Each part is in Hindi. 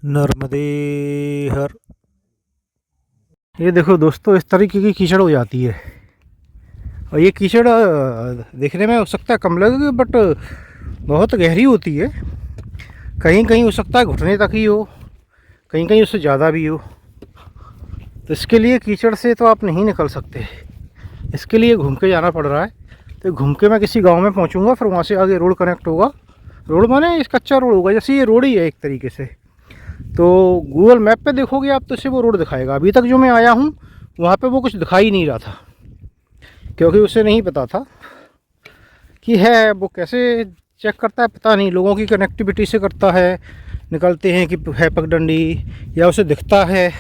नर्मदे हर। ये देखो दोस्तों, इस तरीके की कीचड़ हो जाती है। और ये कीचड़ देखने में हो सकता है कम लगे, बट बहुत गहरी होती है। कहीं कहीं हो सकता है घुटने तक ही हो, कहीं कहीं उससे ज़्यादा भी हो। तो इसके लिए कीचड़ से तो आप नहीं निकल सकते, इसके लिए घूम के जाना पड़ रहा है। तो घूम के मैं किसी गांव में पहुंचूंगा, फिर वहां से आगे रोड कनेक्ट होगा। रोड माने इस कच्चा रोड होगा, जैसे ये रोड ही है एक तरीके से। तो गूगल मैप पे देखोगे आप तो इसे वो रोड दिखाएगा। अभी तक जो मैं आया हूँ वहाँ पे वो कुछ दिखाई नहीं रहा था, क्योंकि उसे नहीं पता था कि है। वो कैसे चेक करता है पता नहीं, लोगों की कनेक्टिविटी से करता है, निकलते हैं कि है पगडंडी, या उसे दिखता है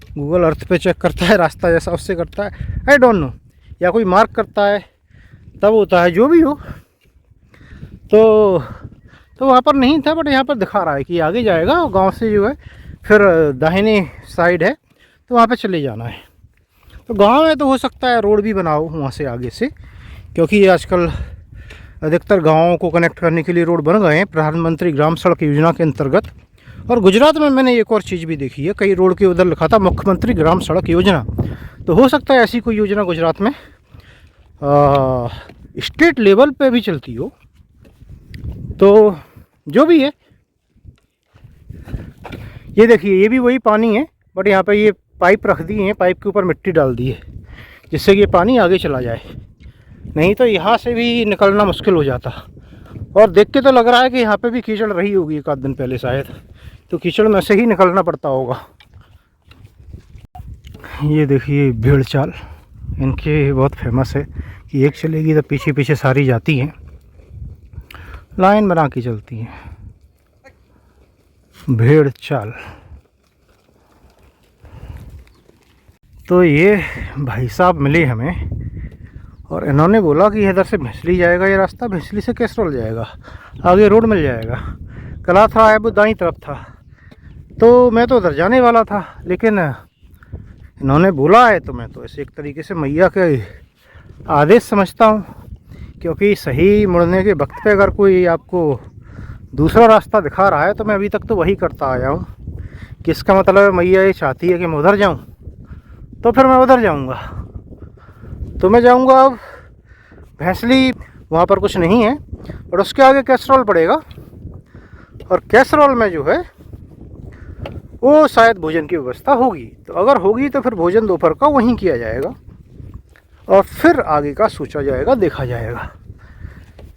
गूगल अर्थ पे चेक करता है रास्ता जैसा उससे करता है, आई डोंट नो। या कोई मार्क करता है तब होता है, जो भी हो। तो वहाँ पर नहीं था, बट यहाँ पर दिखा रहा है कि आगे जाएगा और गांव से जो है फिर दाहिने साइड है, तो वहाँ पे चले जाना है। तो गांव में तो हो सकता है रोड भी बनाओ वहाँ से आगे से, क्योंकि ये आजकल अधिकतर गाँवों को कनेक्ट करने के लिए रोड बन गए हैं प्रधानमंत्री ग्राम सड़क योजना के अंतर्गत। और गुजरात में मैंने एक और चीज़ भी देखी है, कई रोड के उधर लिखा था मुख्यमंत्री ग्राम सड़क योजना। तो हो सकता है ऐसी कोई योजना गुजरात में स्टेट लेवल पे भी चलती हो। तो जो भी है, ये देखिए ये भी वही पानी है, बट यहाँ पे ये पाइप रख दी है, पाइप के ऊपर मिट्टी डाल दी है जिससे कि ये पानी आगे चला जाए। नहीं तो यहाँ से भी निकलना मुश्किल हो जाता। और देख के तो लग रहा है कि यहाँ पे भी कीचड़ रही होगी एक आध दिन पहले शायद, तो कीचड़ में से ही निकलना पड़ता होगा। ये देखिए भेड़ चाल, इनके बहुत फेमस है कि एक चलेगी तो पीछे पीछे सारी जाती हैं, लाइन बना के चलती हैं। भेड़ चाल। तो ये भाई साहब मिले हमें और इन्होंने बोला कि इधर से भैंसली जाएगा ये रास्ता, भैंसली से कैसरौल जाएगा, आगे रोड मिल जाएगा। कला था है वो दाईं तरफ था, तो मैं तो उधर जाने वाला था, लेकिन इन्होंने बोला है तो मैं तो ऐसे एक तरीके से मैया के आदेश समझता हूँ। क्योंकि सही मुड़ने के वक्त पे अगर कोई आपको दूसरा रास्ता दिखा रहा है तो मैं अभी तक तो वही करता आया हूँ कि इसका मतलब मैया ये चाहती है कि मैं उधर जाऊँ, तो फिर मैं उधर जाऊँगा। तो मैं जाऊँगा अब भैंसली, वहाँ पर कुछ नहीं है, और उसके आगे कैसरौल पड़ेगा। और कैसरौल में जो है वो शायद भोजन की व्यवस्था होगी, तो अगर होगी तो फिर भोजन दोपहर का वहीं किया जाएगा और फिर आगे का सोचा जाएगा, देखा जाएगा।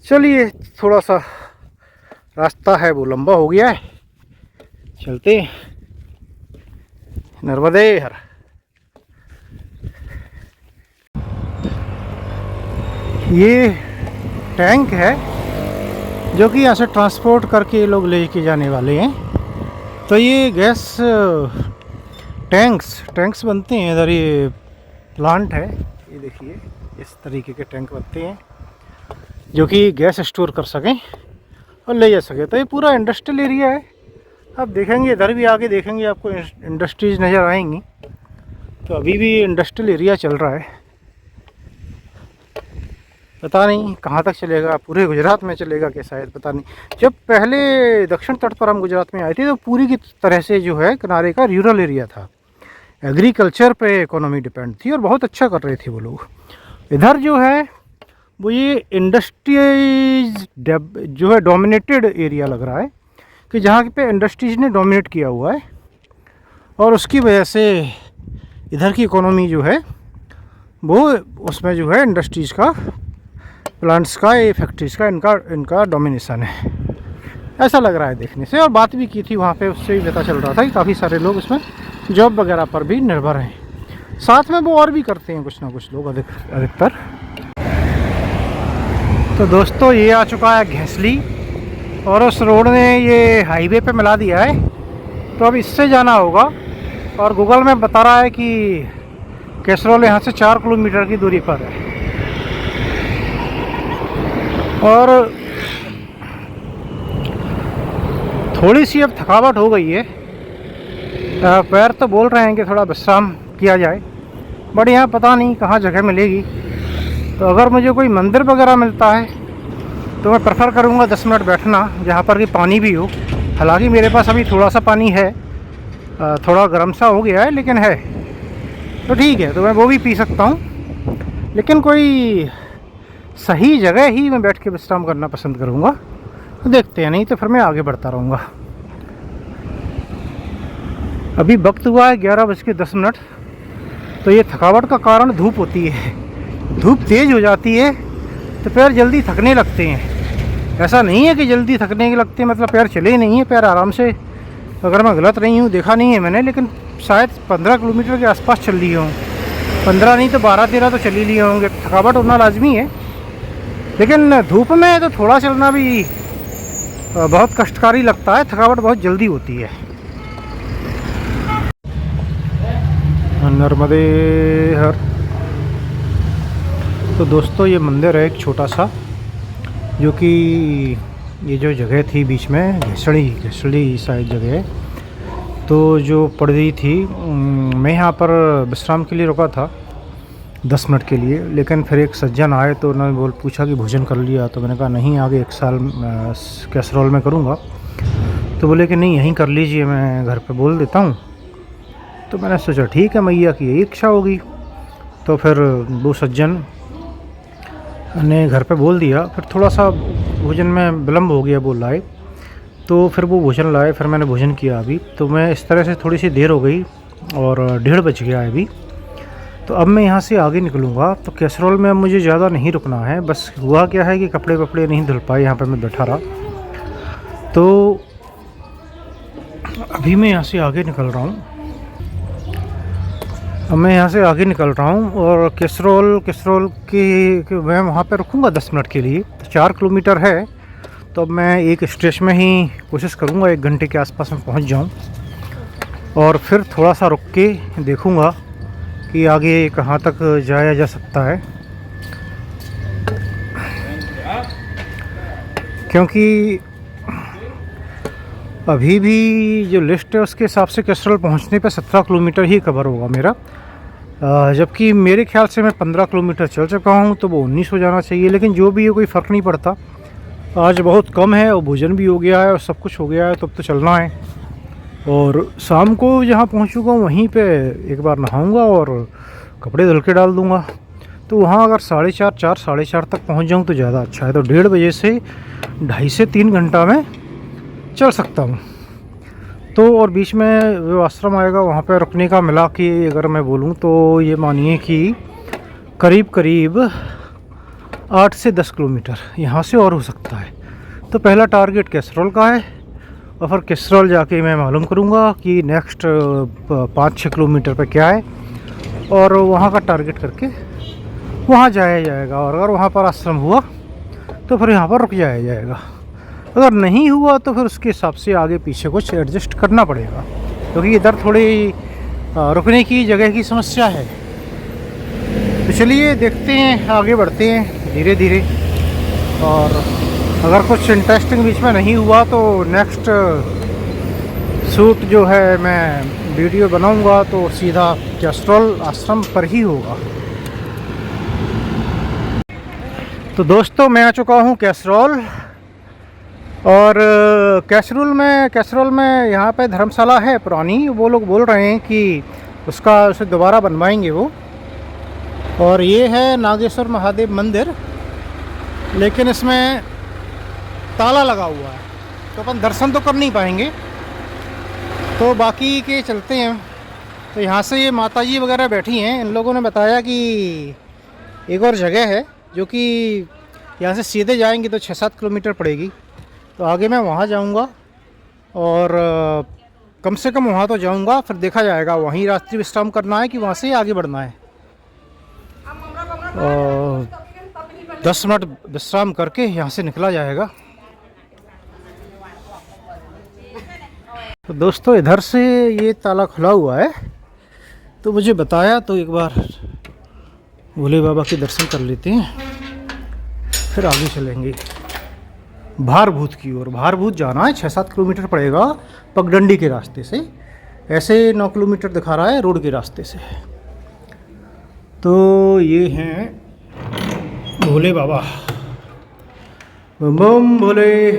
चलिए, थोड़ा सा रास्ता है वो लंबा हो गया है, चलते हैं। नर्मदे हर। ये टैंक है जो कि यहाँ से ट्रांसपोर्ट करके लोग लेके जाने वाले हैं। तो ये गैस टैंक्स बनते हैं इधर, ये प्लांट है, ये देखिए इस तरीके के टैंक बनते हैं जो कि गैस स्टोर कर सकें और ले जा सके। तो ये पूरा इंडस्ट्रियल एरिया है। आप देखेंगे इधर भी आगे देखेंगे आपको इंडस्ट्रीज नज़र आएंगी। तो अभी भी इंडस्ट्रियल एरिया चल रहा है, पता नहीं कहाँ तक चलेगा, पूरे गुजरात में चलेगा क्या शायद, पता नहीं। जब पहले दक्षिण तट पर हम गुजरात में आए थे तो पूरी की तरह से जो है किनारे का रूरल एरिया था, एग्रीकल्चर पे इकोनॉमी डिपेंड थी और बहुत अच्छा कर रहे थे वो लोग। इधर जो है वो ये इंडस्ट्रीज जो है डोमिनेटेड एरिया लग रहा है, कि जहाँ पे इंडस्ट्रीज ने डोमिनेट किया हुआ है, और उसकी वजह से इधर की इकोनॉमी जो है वो उसमें जो है इंडस्ट्रीज़ का, प्लांट्स का, ये फैक्ट्रीज़ का इनका डोमिनेशन है, ऐसा लग रहा है देखने से। और बात भी की थी वहाँ पे, उससे भी पता चल रहा था कि काफ़ी सारे लोग इसमें जॉब वगैरह पर भी निर्भर हैं। साथ में वो और भी करते हैं कुछ ना कुछ लोग अधिकतर। तो दोस्तों ये आ चुका है घैंसली, और उस रोड ने ये हाईवे पे मिला दिया है, तो अब इससे जाना होगा। और गूगल में बता रहा है कि कैसरौल यहाँ से 4 किलोमीटर की दूरी पर है। और थोड़ी सी अब थकावट हो गई है, पैर तो बोल रहे हैं कि थोड़ा विश्राम किया जाए, बट यहाँ पता नहीं कहाँ जगह मिलेगी। तो अगर मुझे कोई मंदिर वगैरह मिलता है तो मैं प्रेफर करूँगा 10 मिनट बैठना, जहाँ पर कि पानी भी हो, हालांकि मेरे पास अभी थोड़ा सा पानी है, थोड़ा गर्म सा हो गया है लेकिन है, तो ठीक है, तो मैं वो भी पी सकता हूँ। लेकिन कोई सही जगह ही मैं बैठ के विश्राम करना पसंद करूँगा। तो देखते हैं, नहीं तो फिर मैं आगे बढ़ता रहूँगा। अभी वक्त हुआ है 11:10। तो ये थकावट का कारण धूप होती है। धूप तेज़ हो जाती है तो पैर जल्दी थकने लगते हैं। ऐसा नहीं है कि जल्दी थकने के लगते हैं मतलब पैर चले ही नहीं है, पैर आराम से, अगर मैं गलत नहीं हूँ, देखा नहीं है मैंने, लेकिन शायद 15 किलोमीटर के आसपास चल लिए हों। 15 नहीं तो 12-13 तो चल ही लिए होंगे। थकावट होना लाजमी है, लेकिन धूप में तो थोड़ा चलना भी बहुत कष्टकारी लगता है। थकावट बहुत जल्दी होती है। नर्मदे हर। तो दोस्तों ये मंदिर है एक छोटा सा, जो कि ये जो जगह थी बीच में घिसड़ी शायद जगह है, तो जो पड़ गई थी। मैं यहाँ पर विश्राम के लिए रुका था 10 मिनट के लिए, लेकिन फिर एक सज्जन आए तो उन्होंने पूछा कि भोजन कर लिया, तो मैंने कहा नहीं, आगे 1 साल कैसरोल में करूँगा। तो बोले कि नहीं यहीं कर लीजिए, मैं घर पे बोल देता हूँ। तो मैंने सोचा ठीक है, मैया की यही इच्छा होगी। तो फिर वो सज्जन ने घर पे बोल दिया। फिर थोड़ा सा भोजन में विलम्ब हो गया, बोल लाए, तो फिर वो भोजन लाए, फिर मैंने भोजन किया। अभी तो मैं इस तरह से थोड़ी सी देर हो गई और 1:30 बज गया है अभी। तो अब मैं यहाँ से आगे निकलूँगा। तो कैसरोल में अब मुझे ज़्यादा नहीं रुकना है। बस हुआ क्या है कि कपड़े वपड़े नहीं धुल पाए, यहाँ पर मैं बैठा रहा। तो अभी मैं यहाँ से आगे निकल रहा हूँ। और कैसरोल के मैं वहाँ पे रुकूँगा 10 मिनट के लिए। तो 4 किलोमीटर है, तो अब मैं एक स्टेशन में ही कोशिश करूँगा 1 घंटे के आसपास में पहुँच जाऊँ, और फिर थोड़ा सा रुक के देखूँगा कि आगे कहाँ तक जाया जा सकता है। क्योंकि अभी भी जो लिस्ट है उसके हिसाब से कैसरोल पहुँचने पे 17 किलोमीटर ही कवर होगा मेरा, जबकि मेरे ख्याल से मैं 15 किलोमीटर चल चुका हूँ, तो वो 19 हो जाना चाहिए। लेकिन जो भी है कोई फ़र्क नहीं पड़ता, आज बहुत कम है और भोजन भी हो गया है और सब कुछ हो गया है, तो अब तो चलना है। और शाम को जहाँ पहुँचूँगा वहीं पे एक बार नहाऊँगा और कपड़े धुल के डाल दूँगा। तो वहाँ अगर 4:30 तक पहुँच जाऊँ तो ज़्यादा अच्छा है। तो 1:30 बजे से 2.5 से 3 घंटा में चल सकता हूँ। तो और बीच में जो आश्रम आएगा वहाँ पे रुकने का मिला कि अगर मैं बोलूँ तो ये मानिए कि करीब 8 से 10 किलोमीटर यहाँ से और हो सकता है। तो पहला टारगेट कैसरोल का है, और फिर कैसरोल जाके मैं मालूम करूँगा कि नेक्स्ट 5-6 किलोमीटर पे क्या है, और वहाँ का टारगेट करके वहाँ जाया जाएगा। और अगर वहाँ पर आश्रम हुआ तो फिर यहाँ पर रुक जाया जाएगा। अगर नहीं हुआ तो फिर उसके हिसाब से आगे पीछे कुछ एडजस्ट करना पड़ेगा, क्योंकि इधर थोड़ी रुकने की जगह की समस्या है। तो चलिए देखते हैं, आगे बढ़ते हैं धीरे धीरे। और अगर कुछ इंटरेस्टिंग बीच में नहीं हुआ तो नेक्स्ट शूट जो है मैं वीडियो बनाऊंगा तो सीधा कैसरोल आश्रम पर ही होगा। तो दोस्तों मैं आ चुका हूँ कैसरोल, और कैसरोल में यहाँ पे धर्मशाला है पुरानी। वो लोग बोल रहे हैं कि उसे दोबारा बनवाएंगे वो। और ये है नागेश्वर महादेव मंदिर, लेकिन इसमें ताला लगा हुआ है, तो अपन दर्शन तो कर नहीं पाएंगे। तो बाकी के चलते हैं। तो यहाँ से ये माताजी वगैरह बैठी हैं, इन लोगों ने बताया कि एक और जगह है जो कि यहाँ से सीधे जाएंगे तो 6-7 किलोमीटर पड़ेगी। तो आगे मैं वहाँ जाऊँगा, और कम से कम वहाँ तो जाऊँगा, फिर देखा जाएगा वहीं रात्रि विश्राम करना है कि वहाँ से आगे बढ़ना है। 10 मिनट विश्राम करके यहाँ से निकला जाएगा। तो दोस्तों इधर से ये ताला खुला हुआ है, तो मुझे बताया, तो एक बार भोले बाबा के दर्शन कर लेते हैं, फिर आगे चलेंगे भारभूत की ओर। भारभूत जाना है, 6-7 किलोमीटर पड़ेगा पगडंडी के रास्ते से। ऐसे 9 किलोमीटर दिखा रहा है रोड के रास्ते से। तो ये हैं भोले बाबा, बम बम भोले।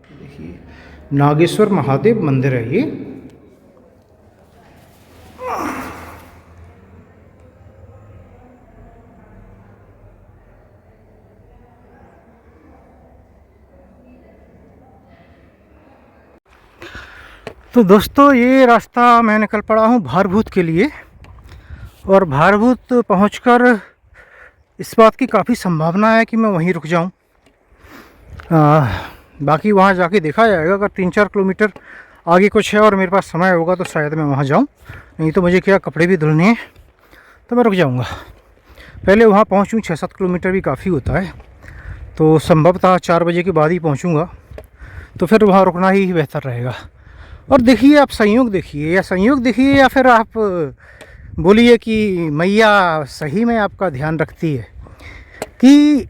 देखिए नागेश्वर महादेव मंदिर है ये। तो दोस्तों ये रास्ता मैं निकल पड़ा हूँ भारभूत के लिए, और भारभूत पहुंचकर इस बात की काफ़ी संभावना है कि मैं वहीं रुक जाऊं। बाकी वहाँ जाके देखा जाएगा, अगर 3-4 किलोमीटर आगे कुछ है और मेरे पास समय होगा तो शायद मैं वहाँ जाऊं, नहीं तो मुझे क्या कपड़े भी धुलने हैं तो मैं रुक जाऊंगा। पहले वहाँ पहुँचूँ, 6-7 किलोमीटर भी काफ़ी होता है, तो संभवतः 4 बजे के बाद ही पहुँचूँगा, तो फिर वहाँ रुकना ही बेहतर रहेगा। और देखिए आप संयोग देखिए या फिर आप बोलिए कि मैया सही में आपका ध्यान रखती है कि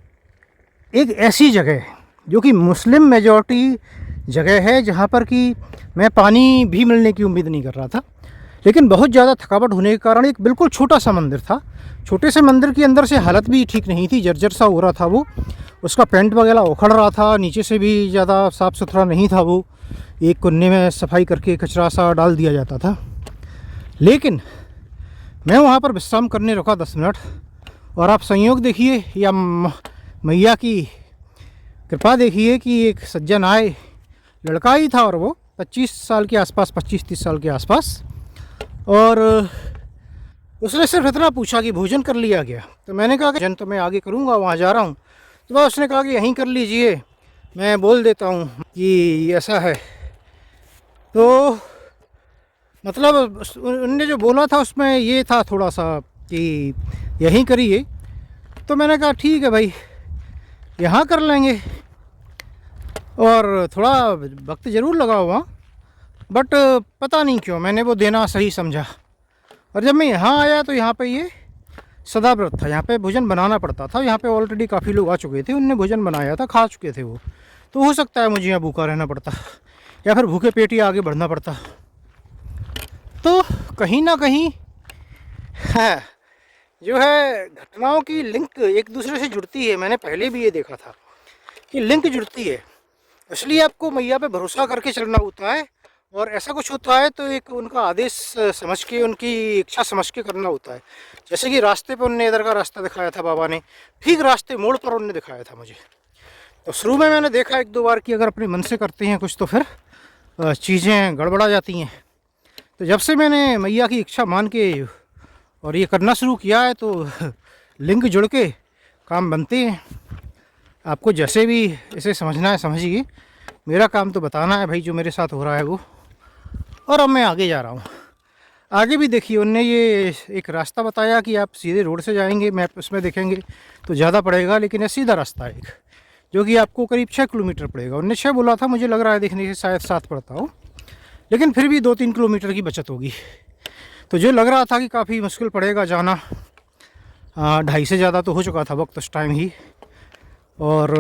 एक ऐसी जगह है जो कि मुस्लिम मेजॉरिटी जगह है, जहाँ पर कि मैं पानी भी मिलने की उम्मीद नहीं कर रहा था, लेकिन बहुत ज़्यादा थकावट होने के कारण एक बिल्कुल छोटा सा मंदिर था। छोटे से मंदिर के अंदर से हालत भी ठीक नहीं थी, जर्जर सा हो रहा था वो, उसका पेंट वगैरह उखड़ रहा था, नीचे से भी ज़्यादा साफ़ सुथरा नहीं था वो, एक कोने में सफाई करके कचरा सा डाल दिया जाता था। लेकिन मैं वहाँ पर विश्राम करने रुका 10 मिनट, और आप संयोग देखिए या मैया की कृपा देखिए कि एक सज्जन आए, लड़का ही था और वो 25 साल के आसपास, 25-30 साल के आसपास, और उसने सिर्फ इतना पूछा कि भोजन कर लिया गया। तो मैंने कहा कि भोजन तो मैं आगे करूँगा, वहाँ जा रहा हूँ। तो वह उसने कहा कि यहीं कर लीजिए, मैं बोल देता हूँ कि ऐसा है। तो मतलब उनने जो बोला था उसमें ये था थोड़ा सा कि यहीं करिए। तो मैंने कहा ठीक है भाई, यहाँ कर लेंगे। और थोड़ा वक्त ज़रूर लगा हुआ, बट पता नहीं क्यों मैंने वो देना सही समझा। और जब मैं यहाँ आया तो यहाँ पे ये सदाव्रत था, यहाँ पे भोजन बनाना पड़ता था। यहाँ पे ऑलरेडी काफ़ी लोग आ चुके थे, उनने भोजन बनाया था, खा चुके थे वो। तो हो सकता है मुझे यहाँ भूखा रहना पड़ता, या फिर भूखे पेट ही आगे बढ़ना पड़ता। तो कहीं ना कहीं है जो है घटनाओं की लिंक एक दूसरे से जुड़ती है। मैंने पहले भी ये देखा था कि लिंक जुड़ती है, इसलिए आपको मैया पे भरोसा करके चलना होता है। और ऐसा कुछ होता है तो एक उनका आदेश समझ के, उनकी इच्छा समझ के करना होता है। जैसे कि रास्ते पे उनने इधर का रास्ता दिखाया था बाबा ने, ठीक रास्ते मोड़ पर उनने दिखाया था मुझे। तो शुरू में मैंने देखा 1-2 बार कि अगर अपने मन से करते हैं कुछ तो फिर चीज़ें गड़बड़ा जाती हैं। तो जब से मैंने मैया की इच्छा मान के और ये करना शुरू किया है तो लिंक जुड़ के काम बनते हैं। आपको जैसे भी इसे समझना है समझिए, मेरा काम तो बताना है भाई जो मेरे साथ हो रहा है वो। और अब मैं आगे जा रहा हूँ। आगे भी देखिए उनने ये एक रास्ता बताया कि आप सीधे रोड से जाएंगे, मैप उसमें देखेंगे तो ज़्यादा पड़ेगा, लेकिन ये सीधा रास्ता है एक, जो कि आपको करीब 6 किलोमीटर पड़ेगा। उनने 6 बोला था, मुझे लग रहा है देखने से शायद 7 पड़ता हो, लेकिन फिर भी 2-3 किलोमीटर की बचत होगी। तो जो लग रहा था कि काफ़ी मुश्किल पड़ेगा जाना, 2.5 से ज़्यादा तो हो चुका था वक्त उस टाइम ही। और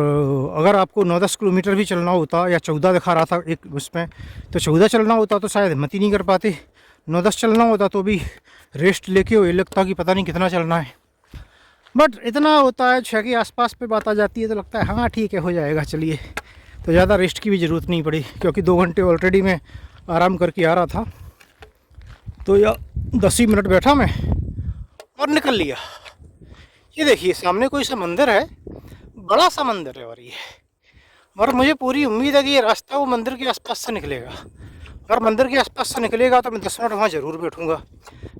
अगर आपको 9-10 किलोमीटर भी चलना होता, या 14 दिखा रहा था एक उसमें, तो 14 चलना होता तो शायद हिम्मत ही नहीं कर पाते। 9-10 चलना होता तो भी रेस्ट लेके ये लगता कि पता नहीं कितना चलना है। बट इतना होता है 6 के आसपास पे बात आ जाती है तो लगता है हाँ ठीक है हो जाएगा चलिए। तो ज़्यादा रेस्ट की भी ज़रूरत नहीं पड़ी, क्योंकि 2 घंटे ऑलरेडी मैं आराम करके आ रहा था। तो या 10 ही मिनट बैठा मैं और निकल लिया। ये देखिए सामने कोई सा मंदिर है, बड़ा सा मंदिर है, और मुझे पूरी उम्मीद है कि ये रास्ता वो मंदिर के आसपास से निकलेगा, और मंदिर के आसपास से निकलेगा तो मैं 10 मिनट वहाँ ज़रूर बैठूँगा।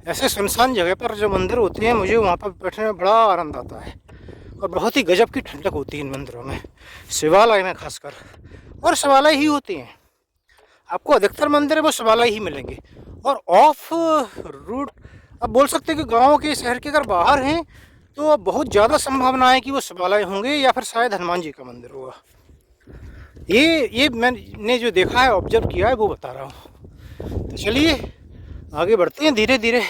ऐसे सुनसान जगह पर जो मंदिर होते हैं मुझे वहाँ पर बैठने में बड़ा आनंद आता है, और बहुत ही गजब की ठंडक होती है इन मंदिरों में, शिवालय में खासकर। और शिवालय ही होते हैं, आपको अधिकतर मंदिर है वो शिवालय ही मिलेंगे। और ऑफ रूट अब बोल सकते हैं कि गाँव के शहर के अगर बाहर हैं तो बहुत ज़्यादा संभावना है कि वो शिवालय होंगे, या फिर शायद हनुमान जी का मंदिर होगा। ये मैंने जो देखा है, ऑब्जर्व किया है, वो बता रहा हूँ। तो चलिए आगे बढ़ते हैं धीरे धीरे।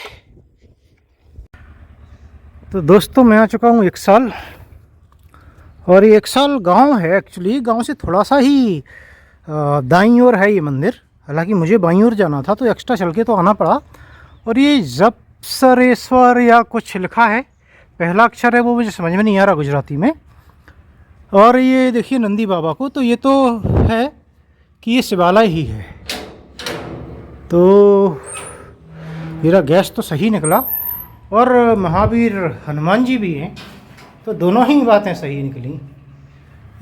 तो दोस्तों मैं आ चुका हूँ 1 साल, और ये 1 साल गांव है। एक्चुअली गांव से थोड़ा सा ही दाईं ओर है ये मंदिर, हालांकि मुझे बाईं ओर जाना था तो एक्स्ट्रा चल के तो आना पड़ा। और ये जपसरेश्वर या कुछ लिखा है, पहला अक्षर है वो मुझे समझ में नहीं आ रहा गुजराती में। और ये देखिए नंदी बाबा को, तो ये तो है कि ये शिवालय ही है। तो मेरा गैस तो सही निकला और महावीर हनुमान जी भी हैं, तो दोनों ही बातें सही निकली।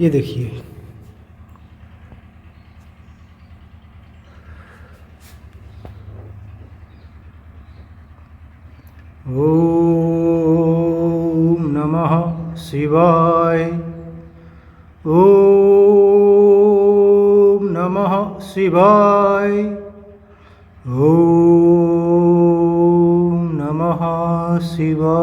ये देखिए, ओम नमः शिवाय, ओम नमः शिवाय, ओम नमः शिवाय।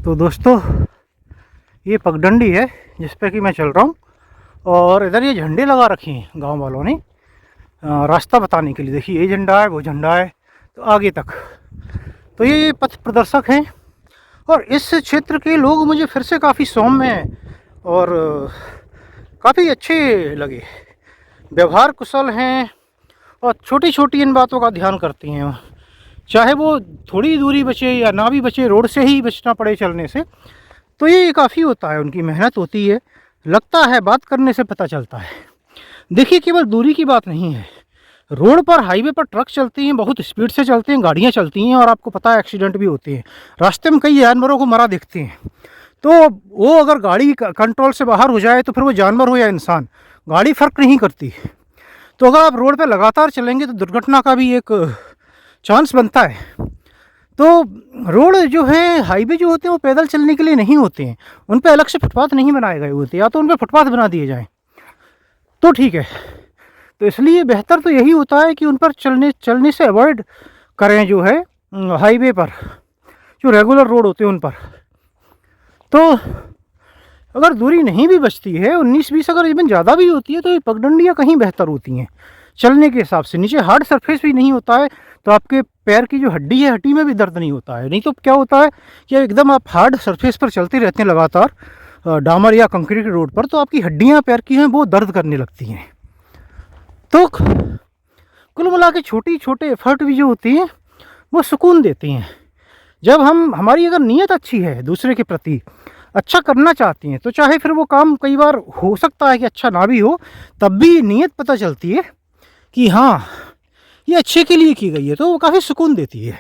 तो दोस्तों, ये पगडंडी है जिस पे कि मैं चल रहा हूँ, और इधर ये झंडे लगा रखे हैं गांव वालों ने रास्ता बताने के लिए। देखिए, ये झंडा है, वो झंडा है, तो आगे तक। तो ये पथ प्रदर्शक हैं, और इस क्षेत्र के लोग मुझे फिर से काफ़ी सौम्य और काफ़ी अच्छे लगे, व्यवहार कुशल हैं, और छोटी छोटी इन बातों का ध्यान करती हैं। चाहे वो थोड़ी दूरी बचे या ना भी बचे, रोड से ही बचना पड़े चलने से, तो ये काफ़ी होता है, उनकी मेहनत होती है, लगता है, बात करने से पता चलता है। देखिए, केवल दूरी की बात नहीं है, रोड पर, हाईवे पर ट्रक चलती हैं, बहुत स्पीड से चलते हैं, गाड़ियाँ चलती हैं, और आपको पता है एक्सीडेंट भी होते हैं। रास्ते में कई जानवरों को मरा देखते हैं, तो वो अगर गाड़ी कंट्रोल से बाहर हो जाए तो फिर वो जानवर हो या इंसान, गाड़ी फ़र्क नहीं करती। तो अगर आप रोड पर लगातार चलेंगे तो दुर्घटना का भी एक चांस बनता है। तो रोड जो है, हाईवे जो होते हैं, वो पैदल चलने के लिए नहीं होते हैं, उन पर अलग से फुटपाथ नहीं बनाए गए होते, या तो उन पर फुटपाथ बना दिए जाएँ तो ठीक है। तो इसलिए बेहतर तो यही होता है कि उन पर चलने से अवॉइड करें, जो है हाईवे पर, जो रेगुलर रोड होते हैं उन पर। तो अगर दूरी नहीं भी बचती है, 19-20 अगर इवन ज़्यादा भी होती है, तो ये पगडंडियाँ कहीं बेहतर होती हैं चलने के हिसाब से। नीचे हार्ड सरफेस भी नहीं होता है, तो आपके पैर की जो हड्डी है, हड्डी में भी दर्द नहीं होता है। नहीं तो क्या होता है कि एकदम आप हार्ड सरफेस पर चलते रहते हैं लगातार, डामर या कंक्रीट रोड पर, तो आपकी हड्डियाँ पैर की हैं वो दर्द करने लगती हैं। तो कुल मिला के छोटे एफर्ट भी जो होती हैं वो सुकून देती हैं। जब हमारी अगर नीयत अच्छी है, दूसरे के प्रति अच्छा करना चाहती हैं, तो चाहे फिर वो काम कई बार हो सकता है कि अच्छा ना भी हो, तब भी नीयत पता चलती है कि हाँ, ये अच्छे के लिए की गई है, तो वो काफ़ी सुकून देती है।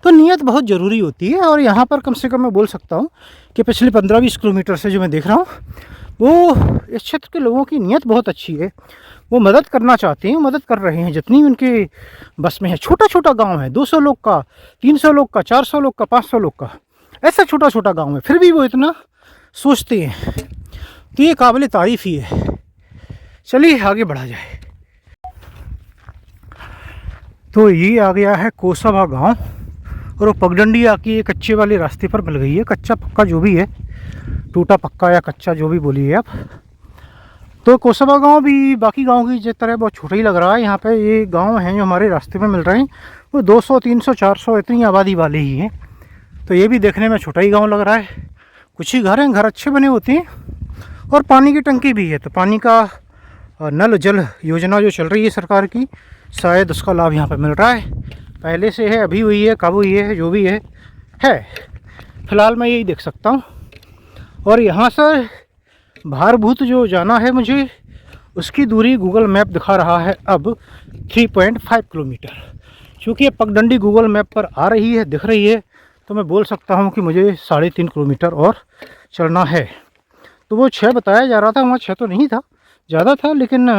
तो नीयत बहुत ज़रूरी होती है, और यहाँ पर कम से कम मैं बोल सकता हूँ कि पिछले 15-20 किलोमीटर से जो मैं देख रहा हूँ, वो इस क्षेत्र के लोगों की नीयत बहुत अच्छी है। वो मदद करना चाहते हैं, मदद कर रहे हैं जितनी उनके बस में है। छोटा छोटा गांव है, 200 लोग का, 300 लोग का, 400 लोग का, 500 लोग का, ऐसा छोटा छोटा गांव है, फिर भी वो इतना सोचते हैं। तो ये काबिल तारीफ़ ही है। चलिए आगे बढ़ा जाए। तो ये आ गया है कोसाबा गांव, और वो पगडंडी आके ये कच्चे वाले रास्ते पर मिल गई है। कच्चा पक्का जो भी है, टूटा पक्का या कच्चा जो भी बोलिए आप। तो कोसाबा गांव भी बाकी गांव की जिस तरह बहुत छोटा ही लग रहा है। यहाँ पे ये गांव हैं जो हमारे रास्ते में मिल रहे हैं, वो 200, 300, 400 इतनी आबादी वाले ही हैं। तो ये भी देखने में छोटा ही गांव लग रहा है। कुछ ही घर हैं, घर अच्छे बने होते हैं, और पानी की टंकी भी है। तो पानी का नल जल योजना जो चल रही है सरकार की, शायद उसका लाभ यहाँ पर मिल रहा है। पहले से है, अभी हुई है, कब हुई है, जो भी है फ़िलहाल मैं यही देख सकता हूँ। और यहाँ से भारभूत जो जाना है मुझे, उसकी दूरी गूगल मैप दिखा रहा है अब 3.5 किलोमीटर। चूँकि ये पगडंडी गूगल मैप पर आ रही है, दिख रही है, तो मैं बोल सकता हूँ कि मुझे 3.5 किलोमीटर और चलना है। तो वो 6 बताया जा रहा था, वहाँ 6 तो नहीं था, ज़्यादा था, लेकिन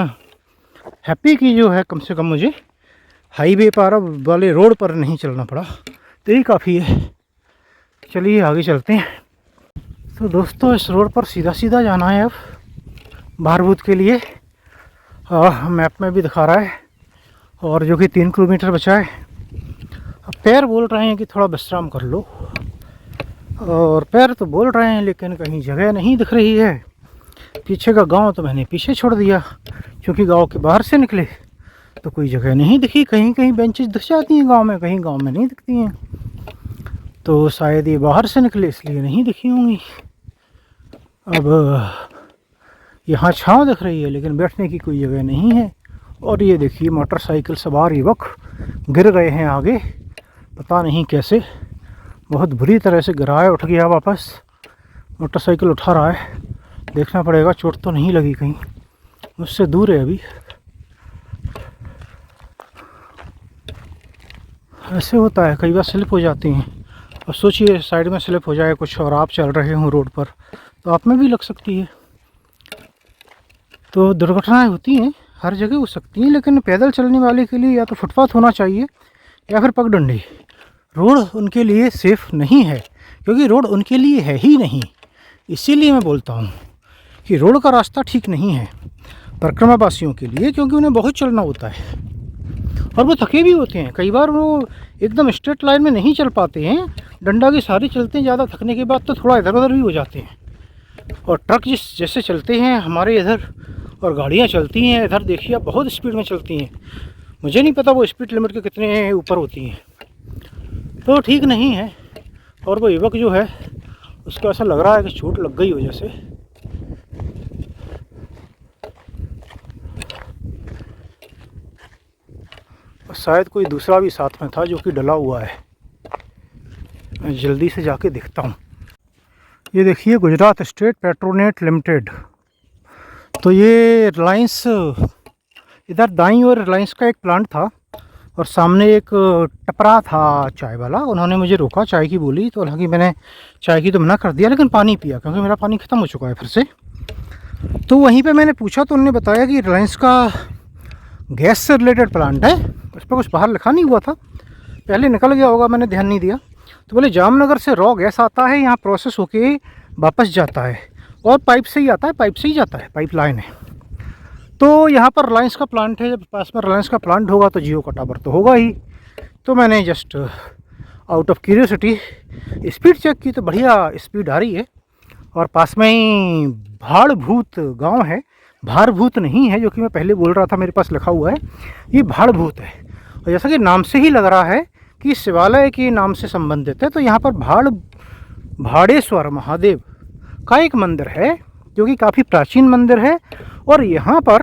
हैप्पी की जो है, कम से कम मुझे हाईवे पर वाले रोड पर नहीं चलना पड़ा, तो यही काफ़ी है। चलिए आगे चलते हैं। तो दोस्तों, इस रोड पर सीधा सीधा जाना है अब भारभूत के लिए। मैप में भी दिखा रहा है, और जो कि 3 किलोमीटर बचा है। अब पैर बोल रहे हैं कि थोड़ा विश्राम कर लो, और पैर तो बोल रहे हैं, लेकिन कहीं जगह नहीं दिख रही है। पीछे का गांव तो मैंने पीछे छोड़ दिया, क्योंकि गांव के बाहर से निकले तो कोई जगह नहीं दिखी। कहीं कहीं बेंचेस दिख जाती हैं गांव में, कहीं गांव में नहीं दिखती हैं। तो शायद ये बाहर से निकले इसलिए नहीं दिखी होंगी। अब यहाँ छाँव दिख रही है, लेकिन बैठने की कोई जगह नहीं है। और ये देखिए, मोटरसाइकिल सवार युवक गिर गए हैं आगे, पता नहीं कैसे। बहुत बुरी तरह से गिरा है, उठ गया वापस। मोटरसाइकिल उठा रहा है, देखना पड़ेगा चोट तो नहीं लगी कहीं, मुझसे दूर है अभी। ऐसे होता है, कई बार स्लिप हो जाती हैं। अब सोचिए साइड में स्लिप हो जाए कुछ और आप चल रहे हो रोड पर, तो आप में भी लग सकती है। तो दुर्घटनाएं होती हैं, हर जगह हो सकती हैं, लेकिन पैदल चलने वाले के लिए या तो फुटपाथ होना चाहिए या फिर पगडंडी। रोड उनके लिए सेफ़ नहीं है, क्योंकि रोड उनके लिए है ही नहीं। इसीलिए मैं बोलता हूँ कि रोड का रास्ता ठीक नहीं है परिक्रमावासियों के लिए, क्योंकि उन्हें बहुत चलना होता है और वो थके भी होते हैं। कई बार वो एकदम स्ट्रेट लाइन में नहीं चल पाते हैं, डंडा के सहारे चलते हैं। ज़्यादा थकने के बाद तो थोड़ा इधर उधर भी हो जाते हैं। और ट्रक जैसे चलते हैं हमारे इधर, और गाड़ियाँ चलती हैं इधर, देखिए आप, बहुत स्पीड में चलती हैं। मुझे नहीं पता वो स्पीड लिमिट के कितने ऊपर होती हैं, तो ठीक नहीं है। और वो युवक जो है उसको ऐसा लग रहा है कि चोट लग गई हो जैसे। और शायद कोई दूसरा भी साथ में था जो कि डला हुआ है। मैं जल्दी से जाके देखता हूँ। ये देखिए, गुजरात स्टेट पेट्रोनेट लिमिटेड। तो ये रिलायंस, इधर दाईं ओर रिलायंस का एक प्लांट था और सामने एक टपरा था चाय वाला। उन्होंने मुझे रोका, चाय की बोली, तो हालांकि मैंने चाय की तो मना कर दिया, लेकिन पानी पिया क्योंकि मेरा पानी ख़त्म हो चुका है फिर से। तो वहीं पे मैंने पूछा तो उन्होंने बताया कि रिलायंस का गैस से रिलेटेड प्लांट है। उस पर कुछ बाहर लिखा नहीं हुआ था, पहले निकल गया होगा, मैंने ध्यान नहीं दिया। तो बोले जामनगर से रॉ गैस आता है, यहाँ प्रोसेस होके वापस जाता है और पाइप से ही आता है, पाइप से ही जाता है, पाइप लाइन है। तो यहाँ पर रिलायंस का प्लांट है, जब पास में रिलायंस का प्लांट होगा तो जियो का टावर तो होगा ही। तो मैंने just out of curiosity speed check की, तो बढ़िया स्पीड आ रही है। और पास में ही भाड़भूत गांव है, भारभूत नहीं है जो कि मैं पहले बोल रहा था, मेरे पास लिखा हुआ है, ये भाड़भूत है। और जैसा कि नाम से ही लग रहा है कि शिवालय के नाम से संबंधित है, तो यहाँ पर भाड़ेश्वर महादेव का एक मंदिर है जो कि काफ़ी प्राचीन मंदिर है। और यहाँ पर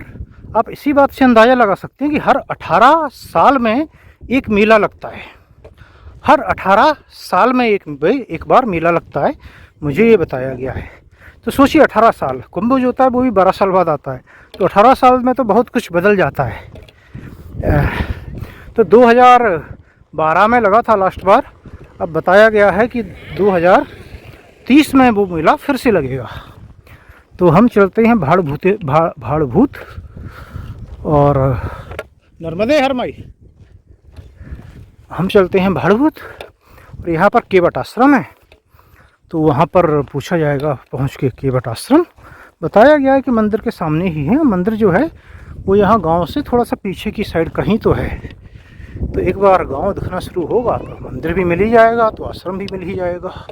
आप इसी बात से अंदाज़ा लगा सकते हैं कि हर 18 साल में एक मेला लगता है। हर 18 साल में एक बार मेला लगता है, मुझे ये बताया गया है। तो सोचिए 18 साल, कुंभ जो होता है वो भी 12 साल बाद आता है, तो 18 साल में तो बहुत कुछ बदल जाता है। तो 2012 में लगा था लास्ट बार, अब बताया गया है कि 2030 में वो मेला फिर से लगेगा। तो हम चलते हैं भाड़भूत और नर्मदे हर माई, हम चलते हैं भाड़भूत। और यहाँ पर केवट आश्रम है, तो वहाँ पर पूछा जाएगा पहुँच के। केवट आश्रम बताया गया है कि मंदिर के सामने ही है। मंदिर जो है वो यहाँ गांव से थोड़ा सा पीछे की साइड कहीं तो है। तो एक बार गांव दिखना शुरू होगा तो मंदिर भी मिल ही जाएगा, तो आश्रम भी मिल ही जाएगा।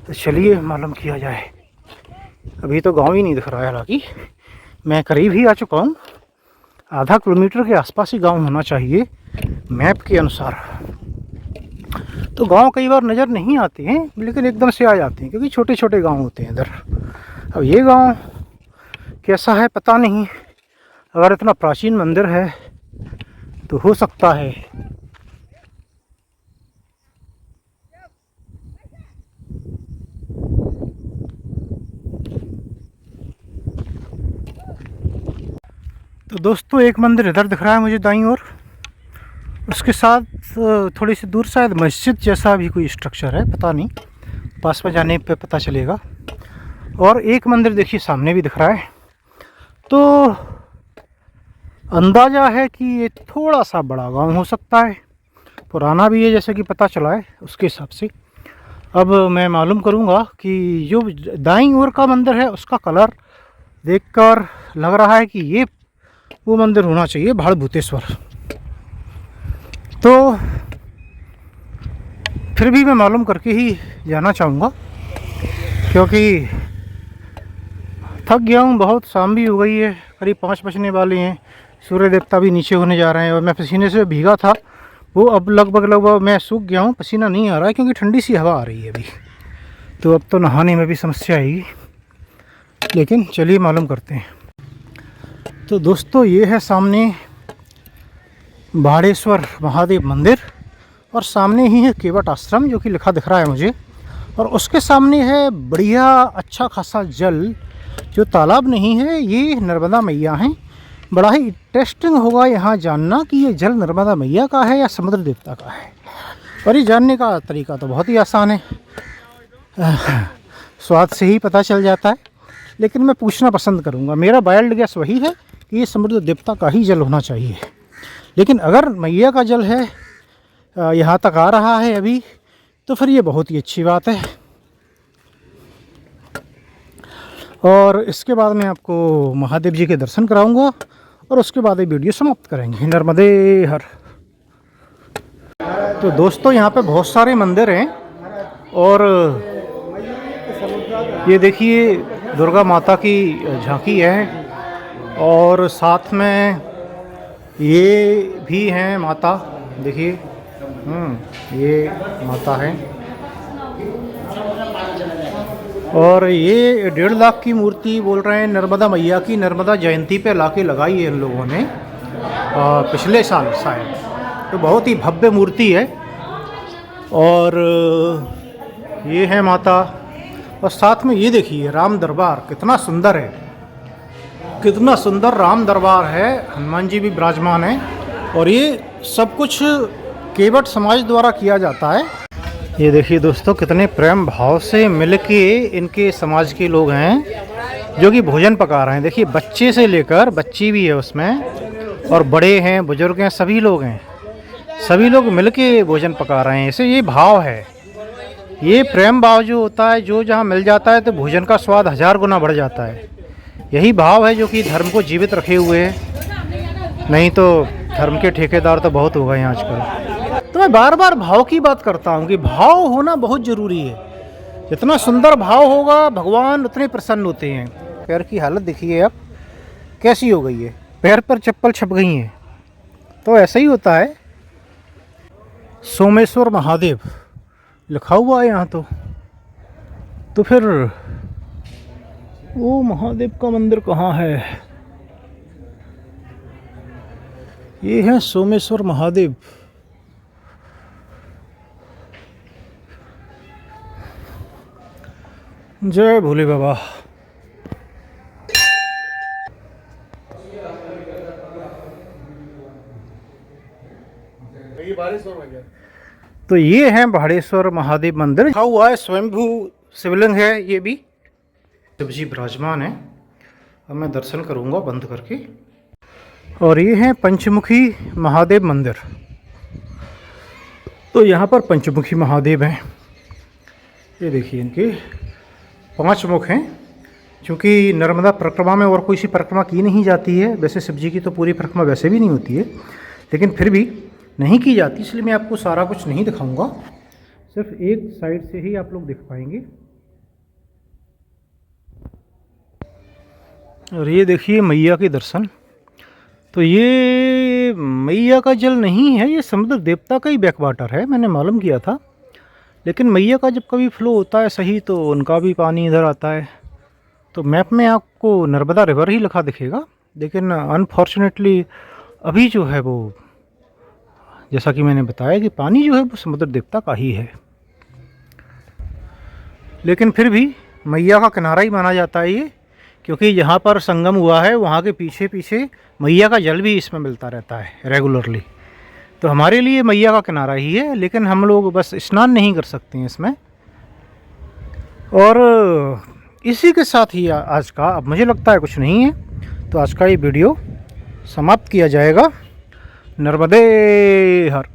तो चलिए मालूम किया जाए। अभी तो गांव ही नहीं दिख रहा है, हालांकि मैं करीब ही आ चुका हूँ। आधा किलोमीटर के आसपास ही गांव होना चाहिए मैप के अनुसार। तो गांव कई बार नज़र नहीं आते हैं, लेकिन एकदम से आ जाते हैं, क्योंकि छोटे छोटे गांव होते हैं इधर। अब ये गांव कैसा है पता नहीं, अगर इतना प्राचीन मंदिर है तो हो सकता है। तो दोस्तों एक मंदिर इधर दिख रहा है मुझे दाईं ओर, उसके साथ थोड़ी सी दूर शायद मस्जिद जैसा भी कोई स्ट्रक्चर है, पता नहीं, पास में जाने पे पता चलेगा। और एक मंदिर देखिए सामने भी दिख रहा है। तो अंदाज़ा है कि ये थोड़ा सा बड़ा गांव हो सकता है, पुराना भी है जैसे कि पता चला है उसके हिसाब से। अब मैं मालूम करूंगा कि जो दाईं ओर का मंदिर है उसका कलर देखकर लग रहा है कि ये वो मंदिर होना चाहिए, भाड़भूतेश्वर। तो फिर भी मैं मालूम करके ही जाना चाहूँगा, क्योंकि थक गया हूँ बहुत, शाम भी हो गई है, करीब 5 बजने वाले हैं, सूर्य देवता भी नीचे होने जा रहे हैं। और मैं पसीने से भीगा था, वो अब लगभग मैं सूख गया हूँ, पसीना नहीं आ रहा है क्योंकि ठंडी सी हवा आ रही है अभी। तो अब तो नहाने में भी समस्या आएगी, लेकिन चलिए मालूम करते हैं। तो दोस्तों ये है सामने भाड़ेश्वर महादेव मंदिर, और सामने ही है केवट आश्रम जो कि लिखा दिख रहा है मुझे। और उसके सामने है बढ़िया अच्छा खासा जल, जो तालाब नहीं है, ये नर्मदा मैया हैं। बड़ा ही इंटरेस्टिंग होगा यहाँ जानना कि ये जल नर्मदा मैया का है या समुद्र देवता का है। और ये जानने का तरीका तो बहुत ही आसान है, स्वाद से ही पता चल जाता है। लेकिन मैं पूछना पसंद करूँगा, मेरा वाइल्ड गैस वही है कि ये समुद्र देवता का ही जल होना चाहिए। लेकिन अगर मैया का जल है, यहाँ तक आ रहा है अभी, तो फिर ये बहुत ही अच्छी बात है। और इसके बाद मैं आपको महादेव जी के दर्शन कराऊंगा और उसके बाद ये वीडियो समाप्त करेंगे। नर्मदे हर। तो दोस्तों यहाँ पे बहुत सारे मंदिर हैं और ये देखिए दुर्गा माता की झांकी है और साथ में ये भी हैं माता, देखिए ये माता है। और ये 1.5 लाख की मूर्ति बोल रहे हैं नर्मदा मैया की, नर्मदा जयंती पे लाके लगाई है इन लोगों ने पिछले साल शायद। तो बहुत ही भव्य मूर्ति है। और ये है माता और साथ में ये देखिए राम दरबार कितना सुंदर है, कितना सुंदर राम दरबार है। हनुमान जी भी विराजमान हैं और ये सब कुछ केवट समाज द्वारा किया जाता है। ये देखिए दोस्तों कितने प्रेम भाव से मिलके इनके समाज के लोग हैं जो कि भोजन पका रहे हैं। देखिए बच्चे से लेकर, बच्ची भी है उसमें, और बड़े हैं, बुजुर्ग हैं, सभी लोग हैं, सभी लोग मिलके भोजन पका रहे हैं। इसे ये भाव है, ये प्रेम भाव जो होता है, जो जहाँ मिल जाता है तो भोजन का स्वाद 1000 गुना बढ़ जाता है। यही भाव है जो कि धर्म को जीवित रखे हुए है। नहीं तो धर्म के ठेकेदार तो बहुत हो गए हैं आजकल। तो मैं बार बार भाव की बात करता हूँ कि भाव होना बहुत ज़रूरी है। जितना सुंदर भाव होगा भगवान उतने प्रसन्न होते हैं। पैर की हालत देखिए अब कैसी हो गई है, पैर पर चप्पल छप गई हैं। तो ऐसा ही होता है। सोमेश्वर महादेव लिखा हुआ है यहाँ तो फिर वो महादेव का मंदिर कहाँ है? ये है सोमेश्वर महादेव। जय भोले बाबा। तो ये है बाड़ेश्वर महादेव मंदिर, लिखा हुआ है स्वयंभू शिवलिंग है। ये भी शिव जी विराजमान है। अब मैं दर्शन करूंगा बंद करके। और ये है पंचमुखी महादेव मंदिर। तो यहाँ पर पंचमुखी महादेव हैं। ये देखिए इनके 5 मुख हैं। क्योंकि नर्मदा परिक्रमा में और कोई सी परिक्रमा की नहीं जाती है, वैसे शिव जी की तो पूरी परिक्रमा वैसे भी नहीं होती है, लेकिन फिर भी नहीं की जाती, इसलिए मैं आपको सारा कुछ नहीं दिखाऊंगा, सिर्फ एक साइड से ही आप लोग दिख पाएंगे। और ये देखिए मैया के दर्शन। तो ये मैया का जल नहीं है, ये समुद्र देवता का ही बैक वाटर है, मैंने मालूम किया था। लेकिन मैया का जब कभी फ्लो होता है सही तो उनका भी पानी इधर आता है। तो मैप में आपको नर्मदा रिवर ही लिखा दिखेगा, लेकिन अनफॉर्चुनेटली अभी जो है वो, जैसा कि मैंने बताया कि पानी जो है वो समुद्र देवता का ही है। लेकिन फिर भी मैया का किनारा ही माना जाता है ये, क्योंकि जहाँ पर संगम हुआ है वहाँ के पीछे पीछे मैया का जल भी इसमें मिलता रहता है रेगुलरली। तो हमारे लिए मैया का किनारा ही है, लेकिन हम लोग बस स्नान नहीं कर सकते हैं इसमें। और इसी के साथ ही आज का, अब मुझे लगता है कुछ नहीं है, तो आज का ये वीडियो समाप्त किया जाएगा। नर्मदे हर।